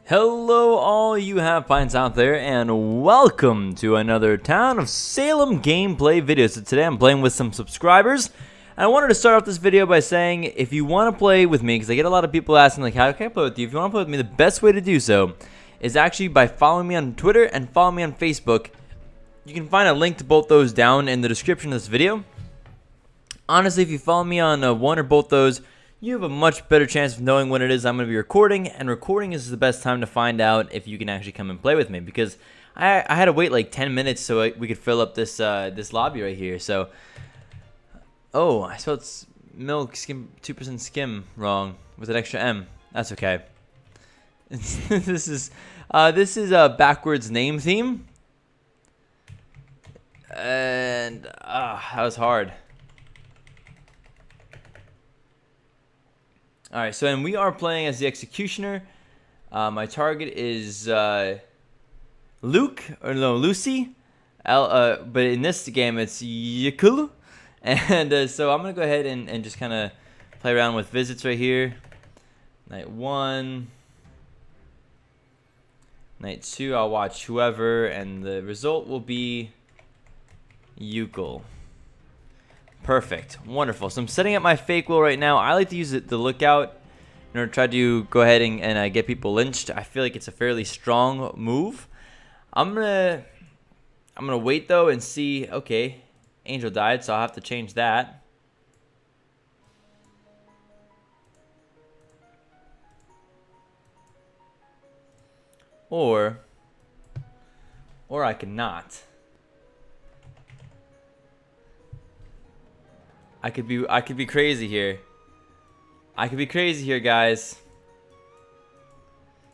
Hello all you have pints out there, and welcome to another Town of Salem gameplay video. So today I'm playing with some subscribers. I wanted to start off this video by saying if you want to play with me, because I get a lot of people asking like, how can I play with you? If you want to play with me, the best way to do so is actually by following me on Twitter and following me on Facebook. You can find a link to both those down in the description of this video. Honestly, if you follow me on one or both those, you have a much better chance of knowing when it is I'm going to be recording, and recording is the best time to find out if you can actually come and play with me, because I had to wait like 10 minutes so we could fill up this this lobby right here. So, oh, I spelled milk skim 2% skim wrong with an extra M. That's okay. this is a backwards name theme, and that was hard. Alright, so and we are playing as the executioner. My target is Lucy. But in this game it's Yakulu. And so I'm going to go ahead and just kind of play around with visits right here. Night 1. Night 2, I'll watch whoever, and the result will be Yukul. Perfect. Wonderful. So I'm setting up my fake will right now. I like to use the lookout in order to try to go ahead and get people lynched. I feel like it's a fairly strong move. I'm gonna wait though and see. Okay, Angel died, so I'll have to change that. Or I cannot. I could be crazy here. I could be crazy here, guys.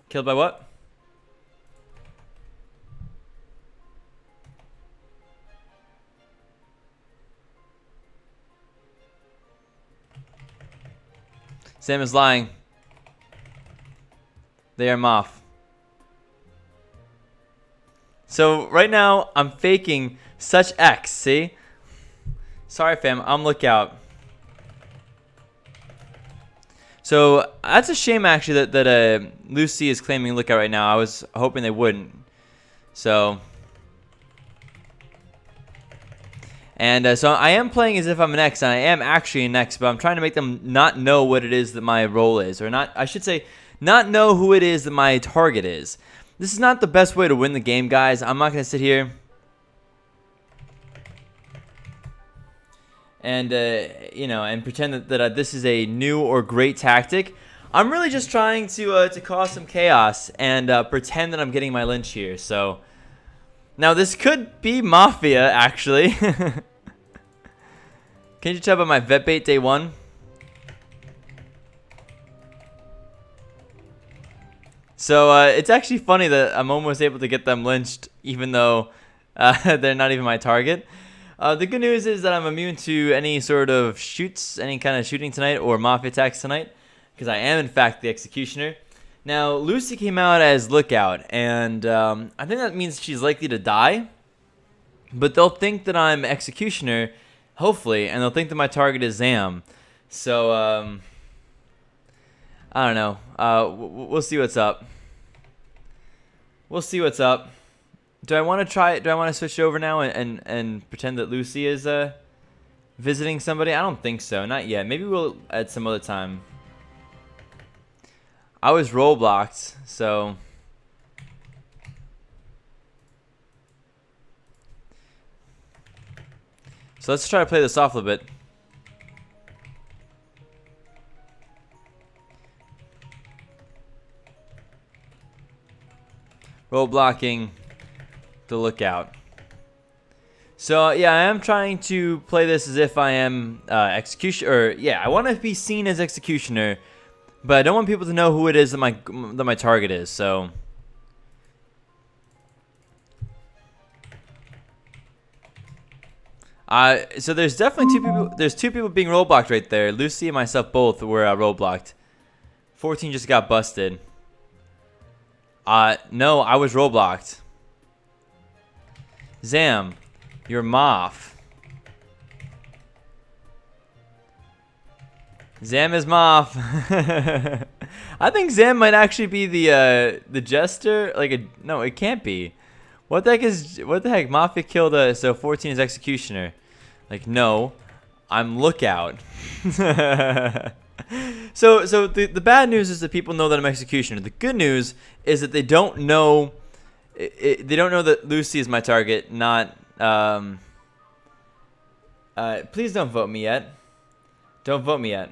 Killed by what? Sam is lying. They are Moff. So right now I'm faking such X, see? Sorry, fam. I'm lookout. So that's a shame, actually, that Lucy is claiming lookout right now. I was hoping they wouldn't. So, and so I am playing as if I'm an X, and I am actually an X, but I'm trying to make them not know what it is that my role is, or not. I should say, not know who it is that my target is. This is not the best way to win the game, guys. I'm not gonna sit here and you know, and pretend that this is a new or great tactic. I'm really just trying to cause some chaos and pretend that I'm getting my Lynch here. So now this could be Mafia, actually. Can you tell by my vet bait day 1? So it's actually funny that I'm almost able to get them lynched, even though they're not even my target. The good news is that I'm immune to any sort of any kind of shooting tonight or mafia attacks tonight, because I am in fact the executioner. Now Lucy came out as lookout, and I think that means she's likely to die. But they'll think that I'm executioner, hopefully, and they'll think that my target is Zam. So I don't know. We'll see what's up. We'll see what's up. Do I want to switch over now and pretend that Lucy is visiting somebody? I don't think so. Not yet. Maybe we'll at some other time. I was role blocked, so let's try to play this off a little bit. Role blocking the lookout. So yeah, I am trying to play this as if I am executioner. I want to be seen as executioner, but I don't want people to know who it is that my target is. So so there's definitely two people. There's two people being role blocked right there. Lucy and myself both were role blocked. 14 just got busted. No, I was role blocked. Zam, you're Moff. Zam is Moth. I think Zam might actually be the jester. Like no, it can't be. What the heck? Mafia killed so 14 is executioner. Like no, I'm lookout. So the bad news is that people know that I'm executioner. The good news is that they don't know. They don't know that Lucy is my target. Not. Please don't vote me yet. Don't vote me yet.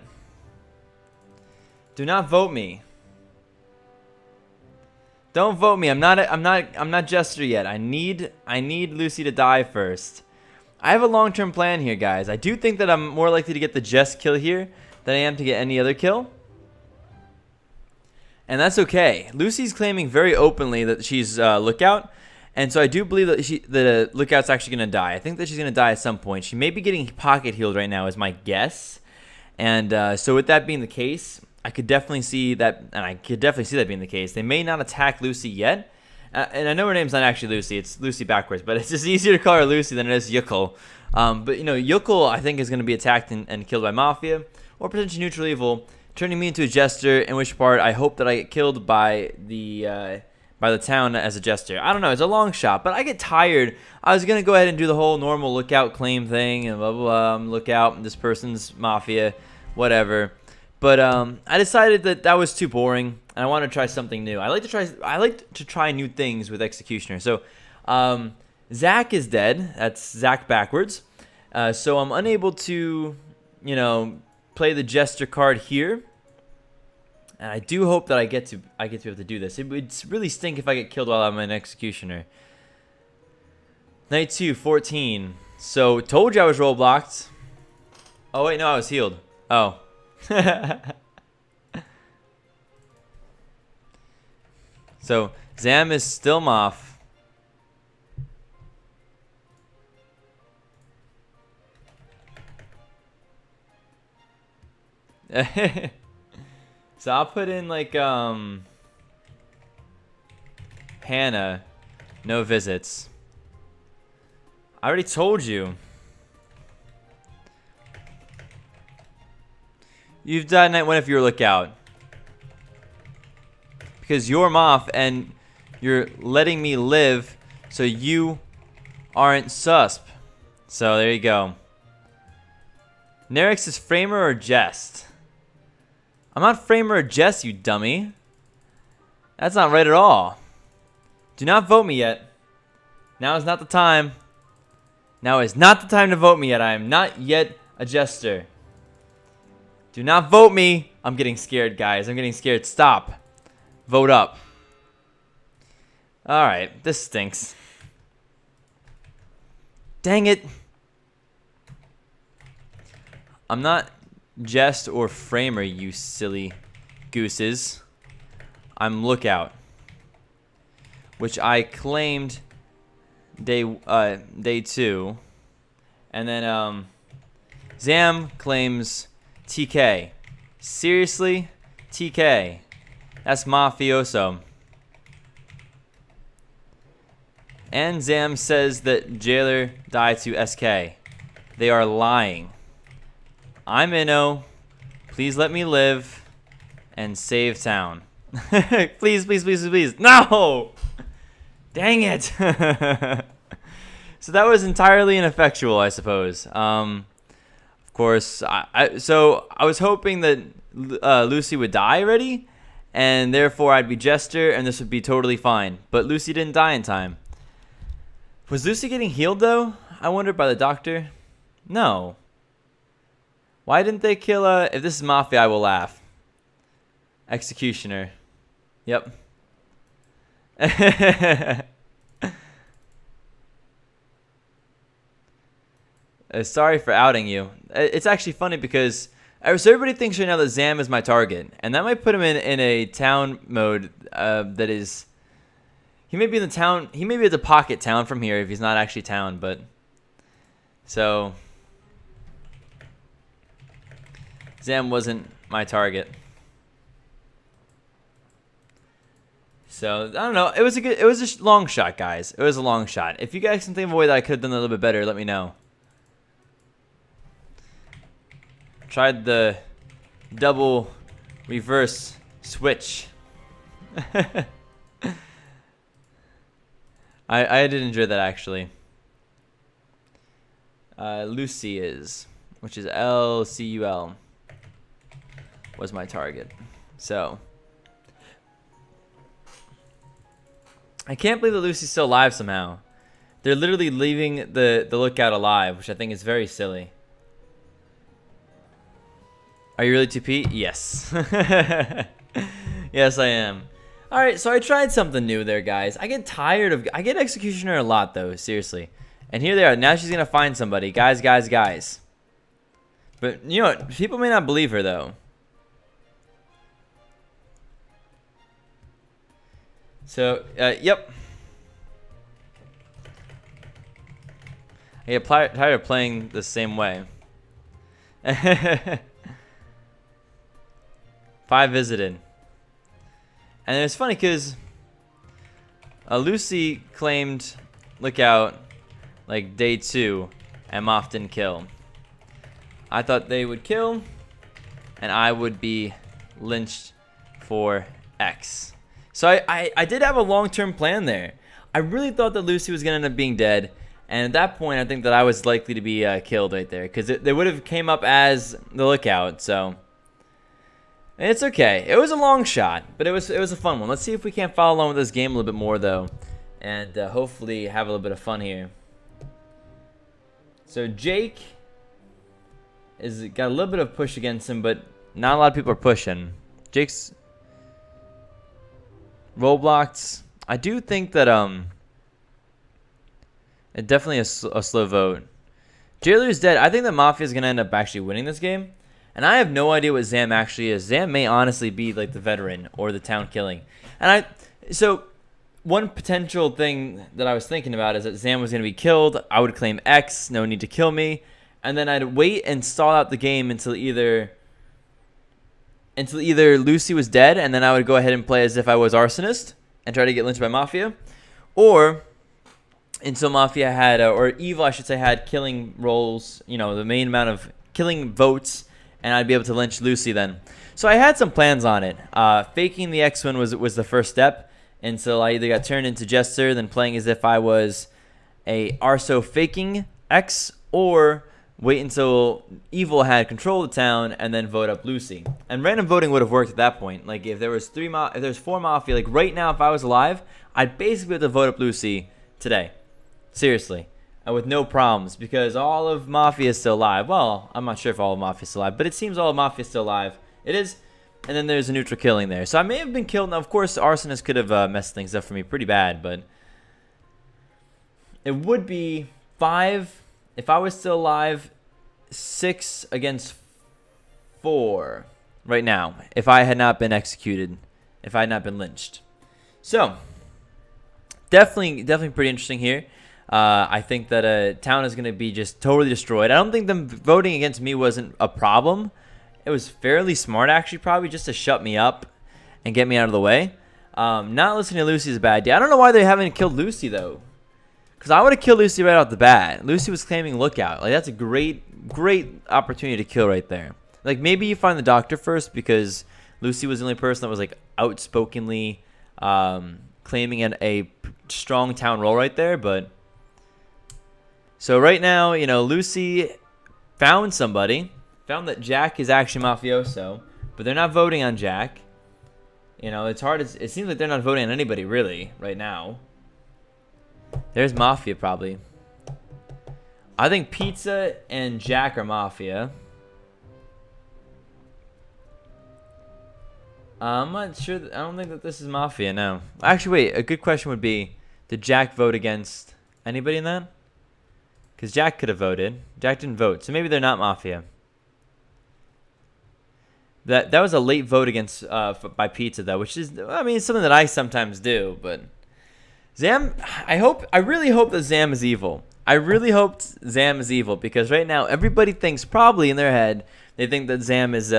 Do not vote me. Don't vote me. I'm not Jester yet. I need Lucy to die first. I have a long-term plan here, guys. I do think that I'm more likely to get the Jess kill here than I am to get any other kill. And that's okay. Lucy's claiming very openly that she's lookout. And so I do believe that the lookout's actually going to die. I think that she's going to die at some point. She may be getting pocket healed right now is my guess. And so with that being the case, I could definitely see that, and I could definitely see that being the case. They may not attack Lucy yet. And I know her name's not actually Lucy. It's Lucy backwards. But it's just easier to call her Lucy than it is Yuckle. But, you know, Yuckle, I think, is going to be attacked and killed by Mafia. Or potentially neutral evil, turning me into a Jester, in which part I hope that I get killed by the town as a Jester. I don't know. It's a long shot, but I get tired. I was going to go ahead and do the whole normal lookout claim thing and blah, blah, blah. Lookout, this person's Mafia, whatever. But I decided that was too boring, and I want to try something new. I like to try new things with Executioner. So Zach is dead. That's Zach backwards. So I'm unable to, you know, play the Jester card here. And I do hope that I get to be able to do this. It would really stink if I get killed while I'm an Executioner. Night 2, 14. So told you I was roll blocked. Oh wait, no, I was healed. Oh. So Zam is still Moth. So I'll put in like Hannah, no visits. I already told you. You've died night 1 if you're lookout. Because you're Moth and you're letting me live, so you aren't susp. So there you go. Nerix is Framer or Jest? I'm not Framer or Jest, you dummy. That's not right at all. Do not vote me yet. Now is not the time. Now is not the time to vote me yet. I am not yet a Jester. Do not vote me. I'm getting scared, guys. I'm getting scared. Stop. Vote up. Alright, this stinks. Dang it. I'm not Jest or Framer, you silly gooses. I'm Lookout, which I claimed day 2. And then Zam claims TK. Seriously? TK. That's mafioso. And Zam says that Jailer died to SK. They are lying. I'm Inno. Please let me live and save town. Please, please, please, please. No! Dang it. So that was entirely ineffectual, I suppose. Of course, so I was hoping that Lucy would die already, and therefore I'd be Jester, and this would be totally fine. But Lucy didn't die in time. Was Lucy getting healed, though? I wonder by the doctor. No. Why didn't they kill, if this is Mafia, I will laugh. Executioner. Yep. Sorry for outing you. It's actually funny because so everybody thinks right now that Zam is my target, and that might put him in a town mode that is. He may be in the town. He may be at the pocket town from here if he's not actually town, but so Zam wasn't my target. So I don't know. It was a long shot, guys. It was a long shot. If you guys can think of a way that I could have done a little bit better, let me know. Tried the double reverse switch. I did enjoy that actually. Lucy is, which is LCUL, was my target. So I can't believe that Lucy's still alive somehow. They're literally leaving the lookout alive, which I think is very silly. Are you really TP? Yes. Yes, I am. Alright, so I tried something new there, guys. I get Executioner a lot, though, seriously. And here they are. Now she's going to find somebody. Guys. But, you know what? People may not believe her, though. So, yep. I get tired of playing the same way. 5 visited. And it's funny because Lucy claimed lookout like day 2 and Moff didn't kill. I thought they would kill and I would be lynched for X. So I did have a long-term plan there. I really thought that Lucy was going to end up being dead. And at that point, I think that I was likely to be killed right there. Because they would have came up as the lookout. So it's okay. It was a long shot. But it was a fun one. Let's see if we can't follow along with this game a little bit more, though. And hopefully have a little bit of fun here. So Jake is got a little bit of push against him. But not a lot of people are pushing. Jake's roadblocks. I do think that it definitely a slow vote. Jailer's dead. I think that Mafia is gonna end up actually winning this game, and I have no idea what Zam actually is. Zam may honestly be like the veteran or the town killing. And so one potential thing that I was thinking about is that Zam was gonna be killed. I would claim X, no need to kill me, and then I'd wait and stall out the game until either Lucy was dead, and then I would go ahead and play as if I was arsonist and try to get lynched by Mafia, or until Mafia had, or Evil I should say, had killing rolls, you know, the main amount of killing votes, and I'd be able to lynch Lucy then. So I had some plans on it. Faking the X-Win was the first step, and so I either got turned into Jester, then playing as if I was a Arso faking X, or wait until Evil had control of the town and then vote up Lucy. And random voting would have worked at that point. Like if there was 4 Mafia, like right now if I was alive, I'd basically have to vote up Lucy today. Seriously. And with no problems, because all of Mafia is still alive. Well, I'm not sure if all of Mafia is still alive, but it seems all of Mafia is still alive. It is. And then there's a neutral killing there. So I may have been killed. Now, of course, Arsonist could have messed things up for me pretty bad, but it would be 5 if I was still alive, 6 against 4 right now, if I had not been executed, if I had not been lynched. So definitely pretty interesting here. I think that town is going to be just totally destroyed. I don't think them voting against me wasn't a problem. It was fairly smart, actually, probably just to shut me up and get me out of the way. Not listening to Lucy is a bad idea. I don't know why they haven't killed Lucy, though. Because I would have killed Lucy right off the bat. Lucy was claiming lookout. Like, that's a great opportunity to kill right there. Like, maybe you find the doctor first, because Lucy was the only person that was, like, outspokenly claiming a strong town role right there, but so right now, you know, Lucy found somebody, found that Jack is actually mafioso, but they're not voting on Jack. You know, it's hard. It seems like they're not voting on anybody really right now. There's Mafia probably. I think Pizza and Jack are Mafia. I'm not sure. I don't think that this is Mafia, no. Actually, wait. A good question would be, did Jack vote against anybody in that? Because Jack could have voted. Jack didn't vote, so maybe they're not Mafia. That was a late vote against by Pizza, though, which is, I mean, it's something that I sometimes do. But Zam, I really hope that Zam is evil. I really hope Zam is evil, because right now everybody thinks, probably in their head, they think that Zam is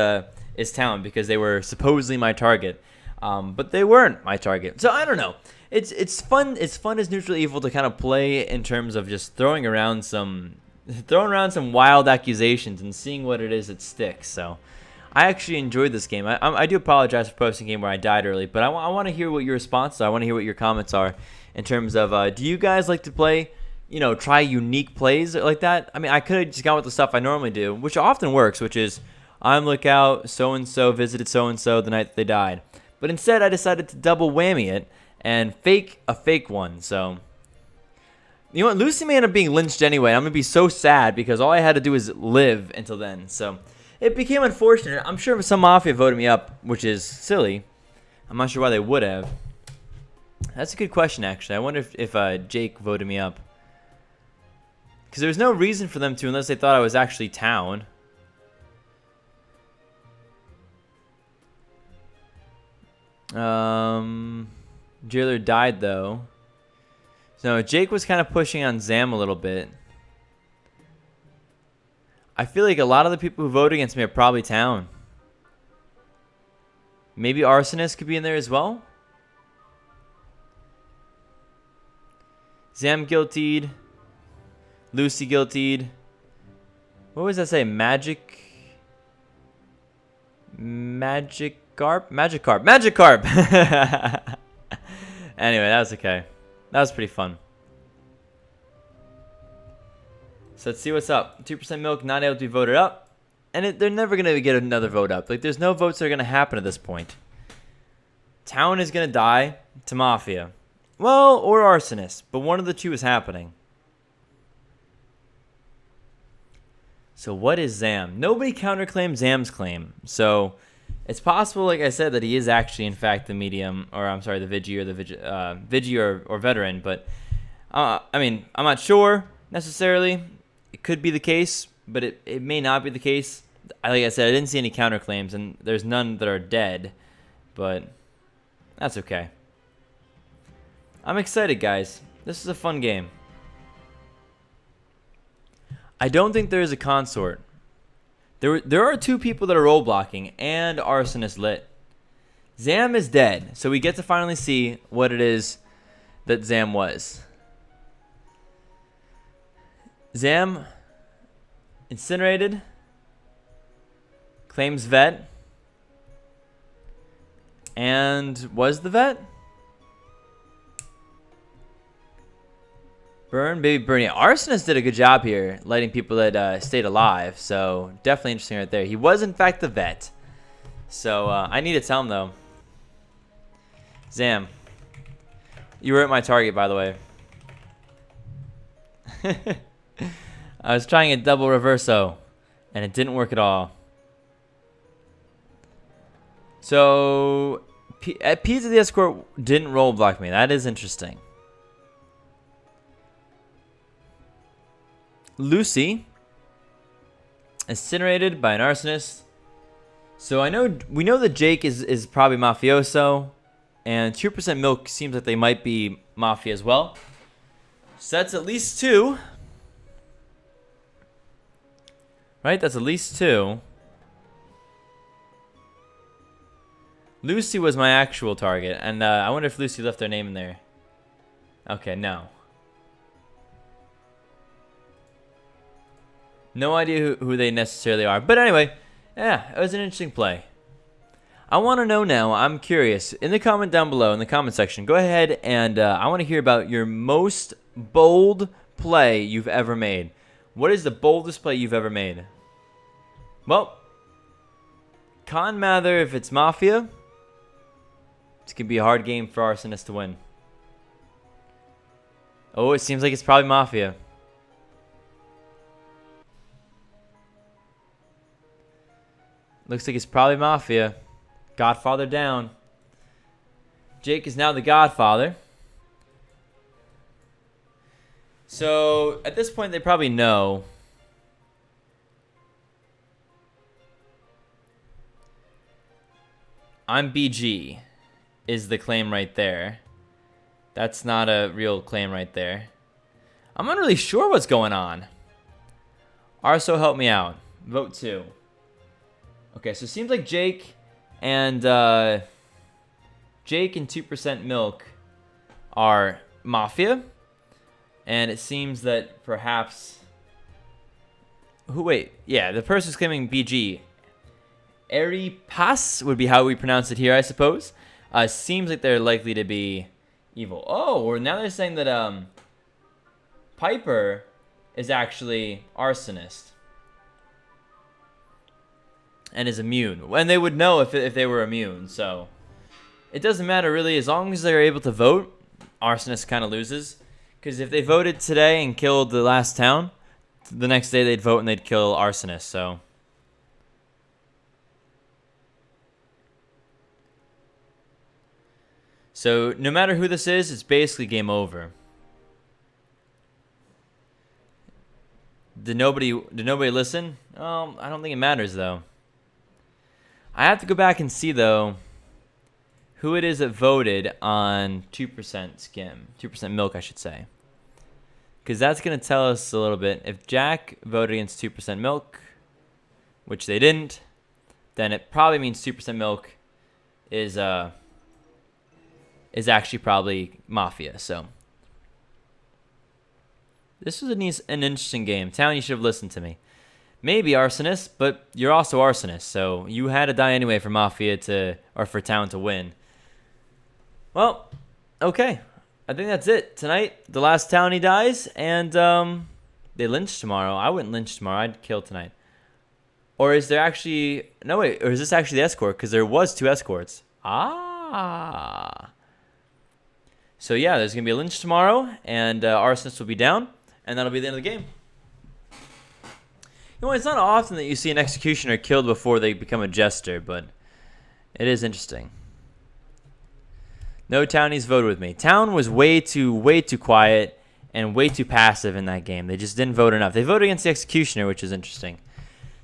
town because they were supposedly my target, but they weren't my target. So I don't know. It's fun. It's fun as neutral evil to kind of play in terms of just throwing around some wild accusations and seeing what it is that sticks. So I actually enjoyed this game. I do apologize for posting a game where I died early, but I want to hear what your responses are. I want to hear what your comments are in terms of do you guys like to play, try unique plays like that? I mean, I could have just gone with the stuff I normally do, which often works, which is I'm lookout, so-and-so visited so-and-so the night that they died. But instead, I decided to double whammy it and fake a fake one. So, you know what? Lucy may end up being lynched anyway. I'm going to be so sad because all I had to do was live until then. So, it became unfortunate. I'm sure some Mafia voted me up, which is silly. I'm not sure why they would have. That's a good question, actually. I wonder if Jake voted me up. Because there's no reason for them to unless they thought I was actually Town. Jailer died, though. So Jake was kind of pushing on Zam a little bit. I feel like a lot of the people who voted against me are probably Town. Maybe Arsonist could be in there as well. Zam guiltied. Lucy guiltied. What was that say? Magic Carp? Magic Carp. Anyway, that was okay. That was pretty fun. So let's see what's up. 2% milk not able to be voted up. And they're never going to get another vote up. Like, there's no votes that are going to happen at this point. Town is going to die to Mafia. Well, or Arsonist. But one of the two is happening. So what is Zam? Nobody counterclaimed Zam's claim. So it's possible, like I said, that he is actually, in fact, the medium. Or, I'm sorry, the Vigi or the Vigi or veteran. But, I mean, I'm not sure necessarily. It could be the case, but it may not be the case. Like I said, I didn't see any counterclaims, and there's none that are dead. But that's okay. I'm excited, guys. This is a fun game. I don't think there is a consort. There are two people that are role blocking, and Arsonist lit. Zam is dead, so we get to finally see what it is that Zam was. Zam incinerated, claims vet, and was the vet? Burn, baby burn. Yeah, Arsonist did a good job here, lighting people that stayed alive. So definitely interesting right there. He was in fact the vet. So I need to tell him though. Zam, you were at my target, by the way. I was trying a double reverso, and it didn't work at all. So Pizza the Escort didn't roll block me. That is interesting. Lucy incinerated by an arsonist. So we know that Jake is probably mafioso, and 2% milk seems like they might be mafia as well. So that's at least two. Right? That's at least two. Lucy was my actual target, and I wonder if Lucy left their name in there. Okay, no. No idea who they necessarily are. But anyway, yeah, it was an interesting play. I want to know now, I'm curious, in the comment down below, in the comment section, go ahead and I want to hear about your most bold play you've ever made. What is the boldest play you've ever made? Well, Con Mather, if it's Mafia, it's going to be a hard game for Arsonist to win. Oh, it seems like it's probably Mafia. Looks like it's probably Mafia. Godfather down. Jake is now the Godfather. So, at this point, they probably know. I'm BG is the claim right there. That's not a real claim right there. I'm not really sure what's going on. Arso, help me out. Vote 2. Okay, so it seems like Jake and 2% milk are Mafia. And it seems that perhaps... yeah, the person who's claiming BG Airy Pass would be how we pronounce it here, I suppose. Seems like they're likely to be evil. Oh, or now they're saying that Piper is actually arsonist and is immune. And they would know if they were immune, so it doesn't matter really. As long as they're able to vote, arsonist kind of loses. Because if they voted today and killed the last town, the next day they'd vote and they'd kill arsonist, so. So no matter who this is, it's basically game over. Did nobody listen? Oh, I don't think it matters though. I have to go back and see though who it is that voted on 2%Skimm. 2% milk, I should say. Because that's going to tell us a little bit. If Jack voted against 2% milk, which they didn't, then it probably means 2% milk is actually probably Mafia. So this was an interesting game. Town, you should have listened to me. Maybe arsonist, but you're also arsonist, so you had to die anyway for Mafia or for Town to win. Well, okay. I think that's it. Tonight, the last townie dies, and they lynch tomorrow. I wouldn't lynch tomorrow. I'd kill tonight. Or is there actually... No, wait. Or is this actually the escort? Because there was 2 escorts. Ah. So, yeah, there's going to be a lynch tomorrow, and arsonist will be down, and that'll be the end of the game. You know, it's not often that you see an executioner killed before they become a jester, but it is interesting. No townies voted with me. Town was way too quiet and way too passive in that game. They just didn't vote enough. They voted against the executioner, which is interesting.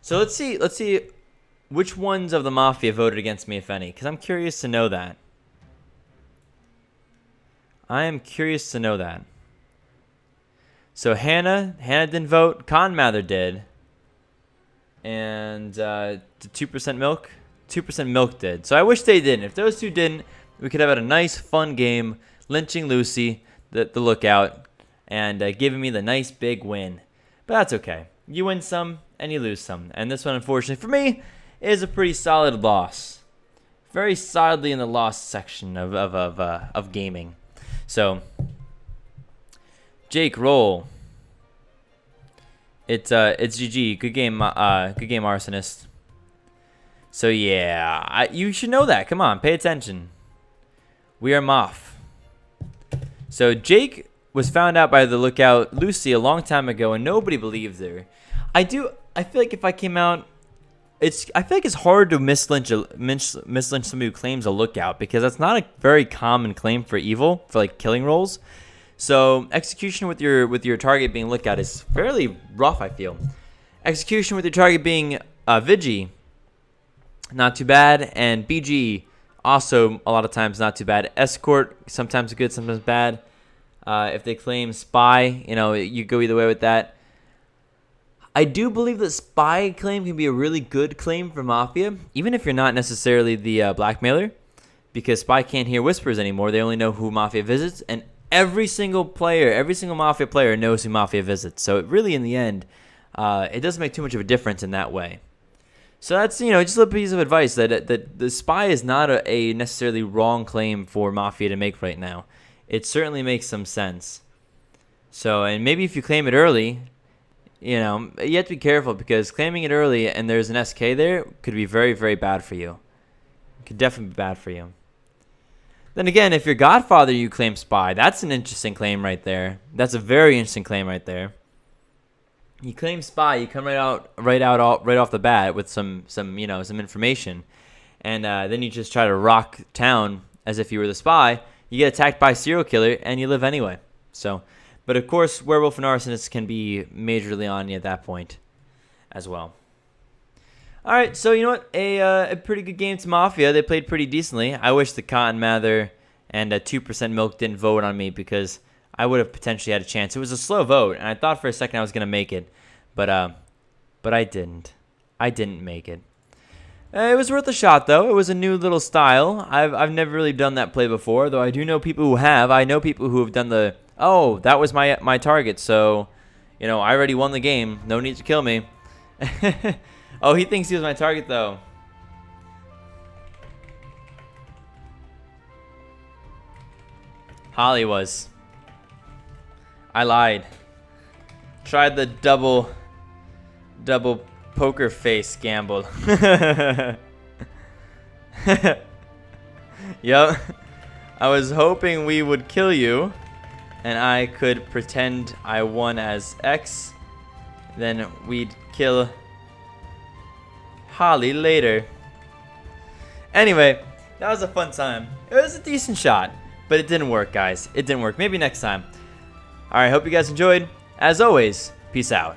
So let's see which ones of the Mafia voted against me, if any, because I'm curious to know that. I am curious to know that. So Hannah didn't vote. Conmather did. And 2% milk? 2% milk did. So I wish they didn't. If those two didn't, we could have had a nice, fun game, lynching Lucy, the lookout, and giving me the nice big win. But that's okay. You win some, and you lose some. And this one, unfortunately, for me, is a pretty solid loss. Very solidly in the loss section of gaming. So, Jake, roll. It's GG. Good game, arsonist. So yeah, you should know that. Come on, pay attention. We are Moff. So Jake was found out by the lookout Lucy a long time ago, and nobody believed her. I feel like if I came out, I feel like it's hard to mislynch somebody who claims a lookout, because that's not a very common claim for evil, for like killing roles. So execution with your target being lookout is fairly rough, I feel. Execution with your target being Vigi, not too bad, and BG also a lot of times not too bad. Escort sometimes good, sometimes bad. If they claim spy, you go either way with that. I do believe that spy claim can be a really good claim for Mafia, even if you're not necessarily the blackmailer, because spy can't hear whispers anymore. They only know who Mafia visits, and every single Mafia player knows who Mafia visits. So it really, in the end, it doesn't make too much of a difference in that way. So that's, just a little piece of advice that the spy is not a necessarily wrong claim for Mafia to make right now. It certainly makes some sense. So, and maybe if you claim it early, you have to be careful, because claiming it early and there's an SK there could be very, very bad for you. It could definitely be bad for you. Then again, if you're Godfather, you claim spy. That's an interesting claim right there. That's a very interesting claim right there. You claim spy, you come right off the bat with some information, and then you just try to rock town as if you were the spy. You get attacked by a serial killer, and you live anyway. So, but of course, werewolf and arsonist can be majorly on you at that point, as well. All right, so you know what? A pretty good game to Mafia. They played pretty decently. I wish the Cotton Mather and 2% Milk didn't vote on me, because I would have potentially had a chance. It was a slow vote, and I thought for a second I was gonna make it, but I didn't. I didn't make it. It was worth a shot, though. It was a new little style. I've never really done that play before, though I do know people who have. I know people who have done that was my target, so I already won the game. No need to kill me. Oh, he thinks he was my target, though. Holly was. I lied. Tried the double poker face gamble. Yup. I was hoping we would kill you and I could pretend I won as X. Then we'd kill Holly later. Anyway, that was a fun time. It was a decent shot, but it didn't work, guys. It didn't work. Maybe next time. Alright, hope you guys enjoyed. As always, peace out.